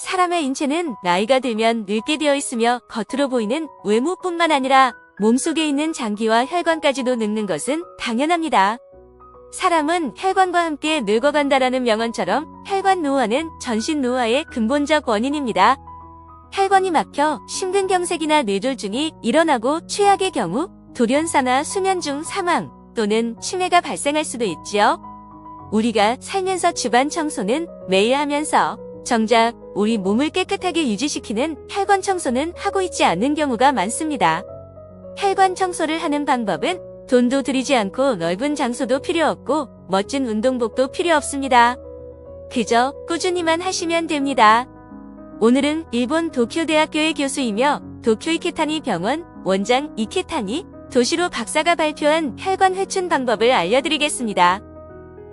사람의 인체는 나이가 들면 늙게 되어 있으며 겉으로 보이는 외모뿐만 아니라 몸속에 있는 장기와 혈관까지도 늙는 것은 당연합니다. 사람은 혈관과 함께 늙어간다라는 명언처럼 혈관 노화는 전신 노화의 근본적 원인입니다. 혈관이 막혀 심근경색이나 뇌졸중이 일어나고 최악의 경우 돌연사나 수면 중 사망 또는 치매가 발생할 수도 있지요. 우리가 살면서 집안 청소는 매일 하면서 정작 우리 몸을 깨끗하게 유지시키는 혈관 청소는 하고 있지 않는 경우가 많습니다. 혈관 청소를 하는 방법은 돈도 들이지 않고 넓은 장소도 필요 없고 멋진 운동복도 필요 없습니다. 그저 꾸준히만 하시면 됩니다. 오늘은 일본 도쿄대학교의 교수이며 도쿄 이케타니 병원 원장 이케타니 도시로 박사가 발표한 혈관 회춘 방법을 알려드리겠습니다.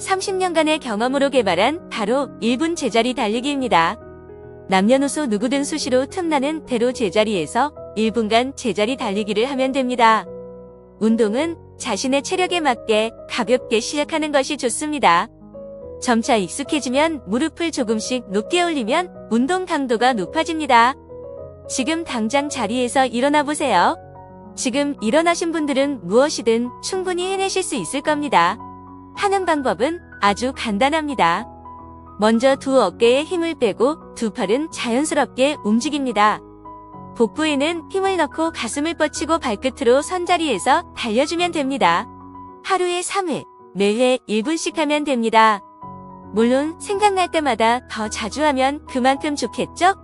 30년간의 경험으로 개발한 바로 1분 제자리 달리기입니다. 남녀노소 누구든 수시로 틈나는 대로 제자리에서 1분간 제자리 달리기를 하면 됩니다. 운동은 자신의 체력에 맞게 가볍게 시작하는 것이 좋습니다. 점차 익숙해지면 무릎을 조금씩 높게 올리면 운동 강도가 높아집니다. 지금 당장 자리에서 일어나 보세요. 지금 일어나신 분들은 무엇이든 충분히 해내실 수 있을 겁니다. 하는 방법은 아주 간단합니다. 먼저 두 어깨에 힘을 빼고 두 팔은 자연스럽게 움직입니다. 복부에는 힘을 넣고 가슴을 뻗치고 발끝으로 선자리에서 달려주면 됩니다. 하루에 3회, 매회 1분씩 하면 됩니다. 물론 생각날 때마다 더 자주 하면 그만큼 좋겠죠?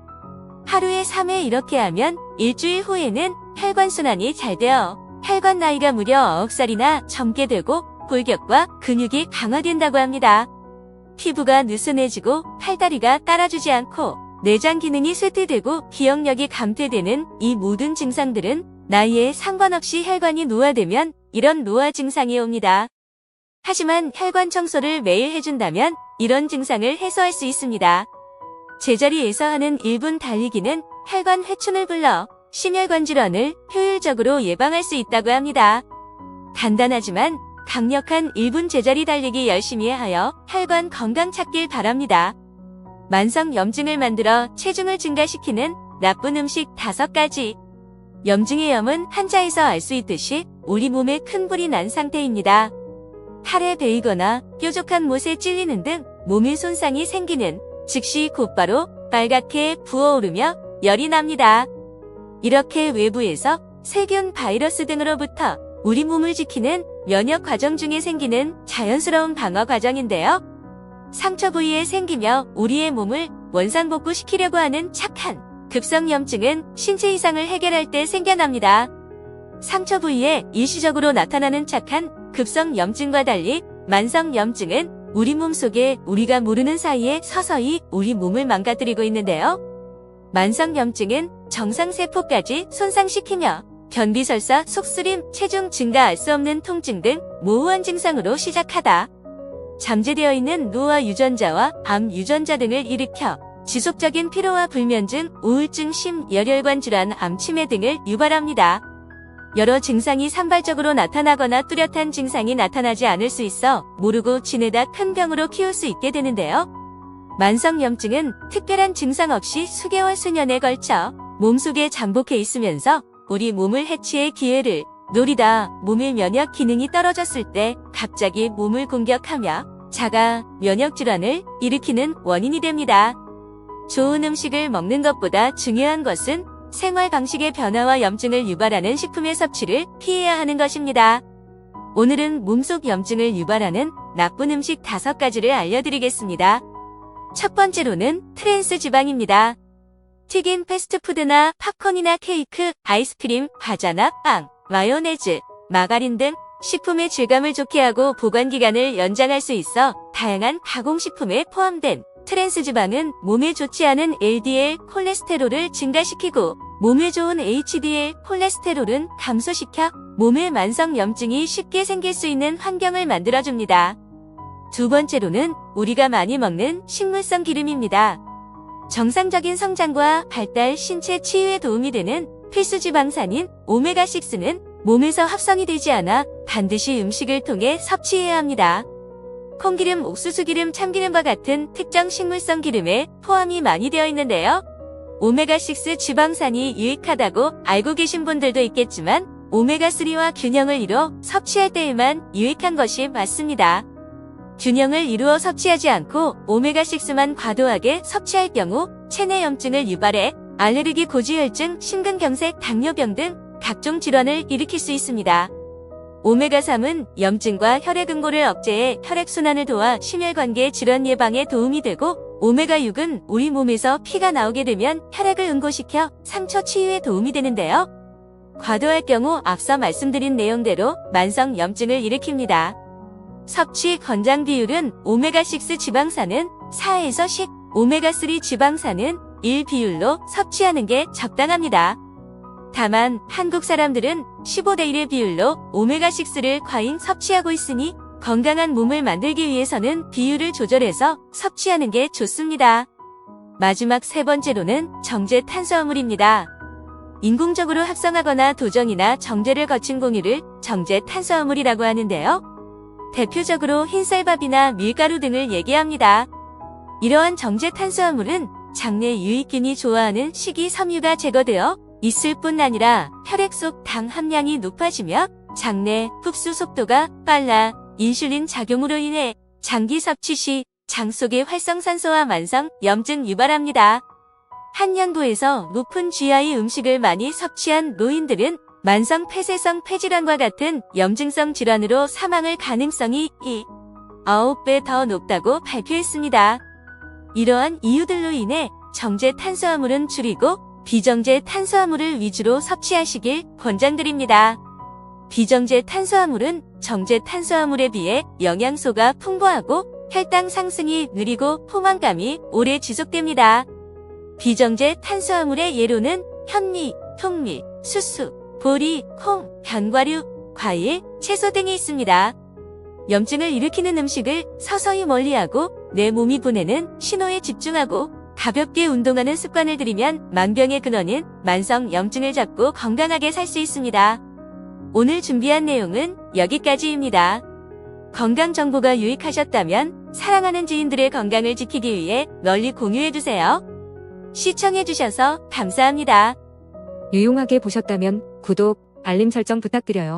하루에 3회 이렇게 하면 일주일 후에는 혈관순환이 잘 되어 혈관 나이가 무려 9살이나 젊게 되고 골격과 근육이 강화된다고 합니다. 피부가 느슨해지고 팔다리가 따라주지 않고 내장 기능이 쇠퇴되고 기억력이 감퇴되는 이 모든 증상들은 나이에 상관없이 혈관이 노화되면 이런 노화 증상이 옵니다. 하지만 혈관 청소를 매일 해준다면 이런 증상을 해소할 수 있습니다. 제자리에서 하는 1분 달리기는 혈관 회춘을 불러 심혈관 질환을 효율적으로 예방할 수 있다고 합니다. 간단하지만 강력한 1분 제자리 달리기 열심히 하여 혈관 건강 찾길 바랍니다. 만성 염증을 만들어 체중을 증가시키는 나쁜 음식 5가지. 염증의 염은 한자에서 알 수 있듯이 우리 몸에 큰 불이 난 상태입니다. 팔에 베이거나 뾰족한 못에 찔리는 등 몸의 손상이 생기는 즉시 곧바로 빨갛게 부어오르며 열이 납니다. 이렇게 외부에서 세균, 바이러스 등으로부터 우리 몸을 지키는 면역 과정 중에 생기는 자연스러운 방어 과정인데요. 상처 부위에 생기며 우리의 몸을 원상복구시키려고 하는 착한 급성염증은 신체 이상을 해결할 때 생겨납니다. 상처 부위에 일시적으로 나타나는 착한 급성염증과 달리 만성염증은 우리 몸속에 우리가 모르는 사이에 서서히 우리 몸을 망가뜨리고 있는데요. 만성염증은 정상세포까지 손상시키며 변비설사, 속쓰림, 체중 증가, 알 수 없는 통증 등 모호한 증상으로 시작하다 잠재되어 있는 노화 유전자와 암 유전자 등을 일으켜 지속적인 피로와 불면증, 우울증, 심열혈관 질환, 암, 치매 등을 유발합니다. 여러 증상이 산발적으로 나타나거나 뚜렷한 증상이 나타나지 않을 수 있어 모르고 지내다 큰 병으로 키울 수 있게 되는데요. 만성염증은 특별한 증상 없이 수개월, 수년에 걸쳐 몸속에 잠복해 있으면서 우리 몸을 해치의 기회를 노리다 몸의 면역 기능이 떨어졌을 때 갑자기 몸을 공격하며 자가 면역 질환을 일으키는 원인이 됩니다. 좋은 음식을 먹는 것보다 중요한 것은 생활 방식의 변화와 염증을 유발하는 식품의 섭취를 피해야 하는 것입니다. 오늘은 몸속 염증을 유발하는 나쁜 음식 5가지를 알려드리겠습니다. 첫 번째로는 트랜스 지방입니다. 튀긴 패스트푸드나 팝콘이나 케이크, 아이스크림, 과자나 빵, 마요네즈, 마가린 등 식품의 질감을 좋게 하고 보관기간을 연장할 수 있어 다양한 가공식품에 포함된 트랜스 지방은 몸에 좋지 않은 LDL 콜레스테롤을 증가시키고 몸에 좋은 HDL 콜레스테롤은 감소시켜 몸에 만성염증이 쉽게 생길 수 있는 환경을 만들어줍니다. 두 번째로는 우리가 많이 먹는 식물성 기름입니다. 정상적인 성장과 발달, 신체 치유에 도움이 되는 필수 지방산인 오메가6는 몸에서 합성이 되지 않아 반드시 음식을 통해 섭취해야 합니다. 콩기름, 옥수수기름, 참기름과 같은 특정 식물성 기름에 포함이 많이 되어 있는데요. 오메가6 지방산이 유익하다고 알고 계신 분들도 있겠지만 오메가3와 균형을 이뤄 섭취할 때에만 유익한 것이 맞습니다. 균형을 이루어 섭취하지 않고 오메가6만 과도하게 섭취할 경우 체내염증을 유발해 알레르기, 고지혈증, 심근경색, 당뇨병 등 각종 질환을 일으킬 수 있습니다. 오메가3은 염증과 혈액응고를 억제해 혈액순환을 도와 심혈관계 질환 예방에 도움이 되고, 오메가6은 우리 몸에서 피가 나오게 되면 혈액을 응고시켜 상처 치유에 도움이 되는데요. 과도할 경우 앞서 말씀드린 내용대로 만성 염증을 일으킵니다. 섭취 권장 비율은 오메가6 지방산은 4에서 10, 오메가3 지방산은 1 비율로 섭취하는 게 적당합니다. 다만 한국 사람들은 15대 1의 비율로 오메가6를 과잉 섭취하고 있으니 건강한 몸을 만들기 위해서는 비율을 조절해서 섭취하는 게 좋습니다. 마지막 세 번째로는 정제 탄수화물입니다. 인공적으로 합성하거나 도정이나 정제를 거친 공유를 정제 탄수화물이라고 하는데요. 대표적으로 흰쌀밥이나 밀가루 등을 얘기합니다. 이러한 정제 탄수화물은 장내 유익균이 좋아하는 식이섬유가 제거되어 있을 뿐 아니라 혈액 속 당 함량이 높아지며 장내 흡수 속도가 빨라 인슐린 작용으로 인해 장기 섭취 시 장 속의 활성산소와 만성 염증 유발합니다. 한 연구에서 높은 GI 음식을 많이 섭취한 노인들은 만성 폐쇄성 폐질환과 같은 염증성 질환으로 사망할 가능성이 9배 더 높다고 발표했습니다. 이러한 이유들로 인해 정제 탄수화물은 줄이고 비정제 탄수화물을 위주로 섭취하시길 권장드립니다. 비정제 탄수화물은 정제 탄수화물에 비해 영양소가 풍부하고 혈당 상승이 느리고 포만감이 오래 지속됩니다. 비정제 탄수화물의 예로는 현미, 통밀, 수수, 보리, 콩, 견과류, 과일, 채소 등이 있습니다. 염증을 일으키는 음식을 서서히 멀리하고 내 몸이 보내는 신호에 집중하고 가볍게 운동하는 습관을 들이면 만병의 근원인 만성 염증을 잡고 건강하게 살 수 있습니다. 오늘 준비한 내용은 여기까지입니다. 건강 정보가 유익하셨다면 사랑하는 지인들의 건강을 지키기 위해 널리 공유해주세요. 시청해주셔서 감사합니다. 유용하게 보셨다면 구독, 알림 설정 부탁드려요.